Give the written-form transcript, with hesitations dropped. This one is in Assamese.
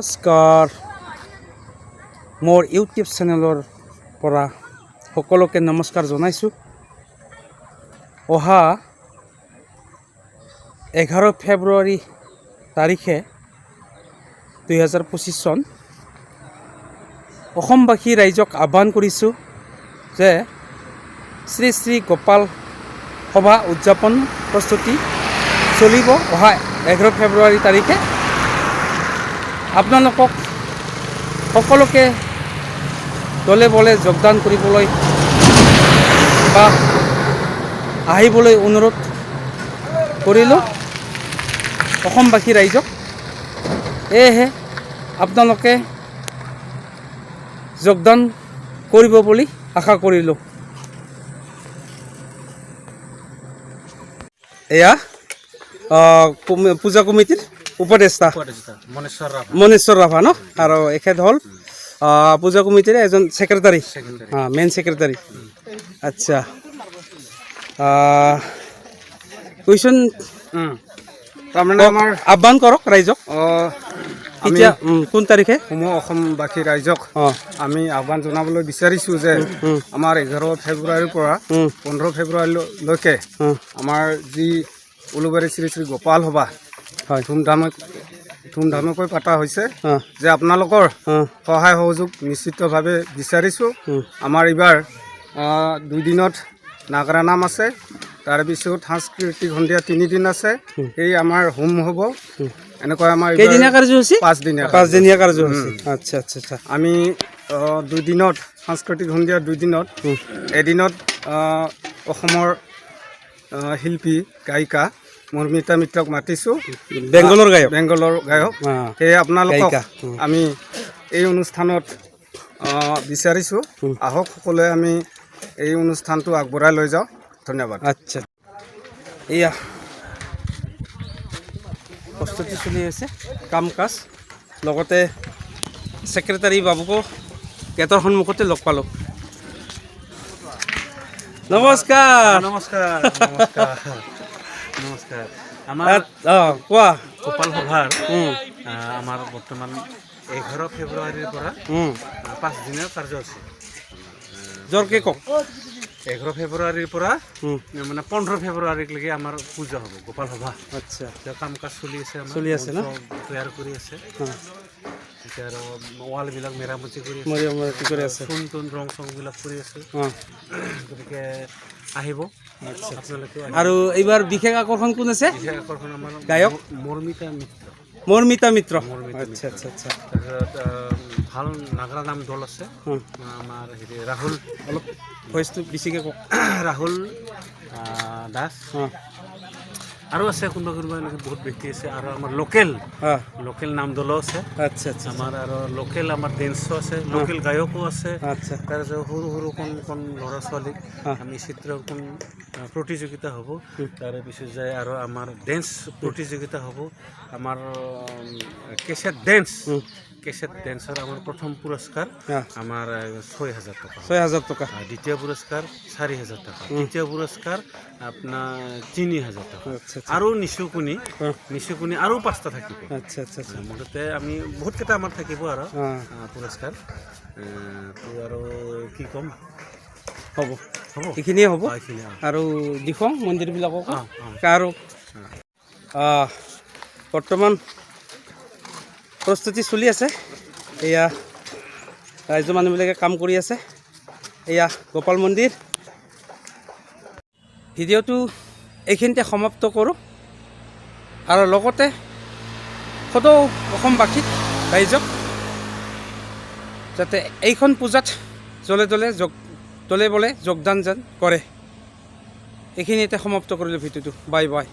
নমস্কাৰ মোৰ ইউটিউব চেনেলৰ পৰা সকলোকে নমস্কাৰ জনাইছোঁ। অহা 11 ফেব্ৰুৱাৰী তাৰিখে 2025 চন অসমবাসী ৰাইজক আহ্বান কৰিছোঁ যে শ্ৰী শ্ৰী গোপাল সভা উদযাপন প্ৰস্তুতি চলিব অহা 11 ফেব্ৰুৱাৰী তাৰিখে। আপোনালোকক সকলোকে দলে বলে যোগদান কৰিবলৈ বা আহিবলৈ অনুৰোধ কৰিলোঁ অসমবাসী ৰাইজক। এয়েহে আপোনালোকে যোগদান কৰিব বুলি আশা কৰিলোঁ। এয়া পূজা কমিটিৰ উপদেষ্টা মনেশ্বৰ ৰাভা ন, আৰু এখেত হ'ল পূজা কমিটিৰ এজন ছেক্ৰেটাৰী, মেইন ছেক্ৰেটাৰী। আচ্ছা, কুৱেশ্যন তাৰমানে আমাৰ আহ্বান কৰক ৰাইজক। এতিয়া কোন তাৰিখে সমূহ অসমবাসী ৰাইজক আমি আহ্বান জনাবলৈ বিচাৰিছোঁ যে আমাৰ 11 ফেব্ৰুৱাৰীৰ পৰা 15 ফেব্ৰুৱাৰীলৈকে আমাৰ যি উলুবাৰী শ্ৰী শ্ৰী গোপাল সভা ধুমধামেকৈ পতা হৈছে, যে আপোনালোকৰ সহায় সহযোগ নিশ্চিতভাৱে বিচাৰিছোঁ। আমাৰ এইবাৰ 2 দিনত নাগৰা নাম আছে, তাৰপিছত সাংস্কৃতিক সন্ধিয়া 3 দিন আছে, সেই আমাৰ হোম হ'ব। এনেকৈ আমাৰ কেইদিনীয়া কাৰ্যসূচী? 5 দিনীয়া কাৰ্যসূচী। আচ্ছা আচ্ছা আচ্ছা। আমি 2 দিনত সাংস্কৃতিক সন্ধিয়া 2 দিনত, এদিনত অসমৰ শিল্পী গায়িকা মৰ্মিতা মিত্ৰক মাতিছোঁ, বেংগলৰ গায়ক। সেয়ে আপোনালোকক আমি এই অনুষ্ঠানত বিচাৰিছোঁ, আহক সকলোৱে আমি এই অনুষ্ঠানটো আগবঢ়াই লৈ যাওঁ। ধন্যবাদ। আচ্ছা, এয়া প্ৰস্তুতি চলি আছে, কাম কাজ। লগতে ছেক্ৰেটাৰী বাবুকো গেটৰ সন্মুখতে লগ পালোঁ। নমস্কাৰ। নমস্কাৰ। আমাৰ কোৱা। গোপাল সভাৰ আমাৰ বৰ্তমান 11 ফেব্ৰুৱাৰীৰ পৰা 5 দিনৰ কাৰ্যসূচী। জোৰকে কওক। 11 ফেব্ৰুৱাৰীৰ পৰা মানে 15 ফেব্ৰুৱাৰীলৈকে আমাৰ পূজা হ'ব গোপাল সভা। আচ্ছা, কাম কাজ চলি আছে, চলি আছে ন, তৈয়াৰ কৰি আছে। এতিয়া আৰু ৱালবিলাক মেৰামতি কৰি আছে, চূণ তুণ ৰং চংবিলাক কৰি আছে। গতিকে আহিব আপোনালোকে। আৰু এইবাৰ বিশেষ আকৰ্ষণ কোন আছে? বিশেষ আকৰ্ষণ আমাৰ গায়ক মৰ্মিতা মিত্ৰ। আচ্ছা আচ্ছা আচ্ছা। তাৰপিছত ভাল নাগৰা নাম দল আছে আমাৰ ৰাহুল, অলপ ভইচটো বেছিকৈ কওক। ৰাহুল দাস আৰু আছে কোনোবা এনেকৈ বহুত ব্যক্তি আছে, আৰু আমাৰ লোকেল নাম দলো আছে। আচ্ছা আচ্ছা। আমাৰ আৰু লোকেল আমাৰ ডেন্সো আছে, লোকেল গায়কো আছে। আচ্ছা। তাৰপিছত সৰু কণ ল'ৰা ছোৱালীক আমি চিত্ৰাংকন প্ৰতিযোগিতা হ'ব। তাৰপিছত যায় আৰু আমাৰ ডেন্স প্ৰতিযোগিতা হ'ব। আমাৰ কেছেট ডেন্সৰ আমাৰ প্ৰথম পুৰস্কাৰ আমাৰ 6,000 টকা। 6,000 টকা। দ্বিতীয় পুৰস্কাৰ 4,000 টকা। তৃতীয় পুৰস্কাৰ আপোনাৰ 3,000 টকা। আৰু নিচুকনি আৰু 5টা থাকিব। আচ্ছা আচ্ছা আচ্ছা। মুঠতে আমি বহুতকেইটা আমাৰ থাকিব আৰু পুৰস্কাৰ। তো আৰু কি ক'ম, হ'ব এইখিনিয়ে হ'ব। আৰু দেখুৱাওঁ মন্দিৰবিলাকক। আৰু বৰ্তমান প্ৰস্তুতি চলি আছে। এয়া ৰাইজৰ মানুহবিলাকে কাম কৰি আছে। এয়া গোপাল মন্দিৰ। ভিডিঅ'টো এইখিনিতে সমাপ্ত কৰোঁ, আৰু লগতে সদৌ অসমবাসীক ৰাইজক যাতে এইখন পূজাত দলে বলে যোগদান যেন কৰে। এইখিনিতে সমাপ্ত কৰিলোঁ ভিডিঅ'টো। Bye bye.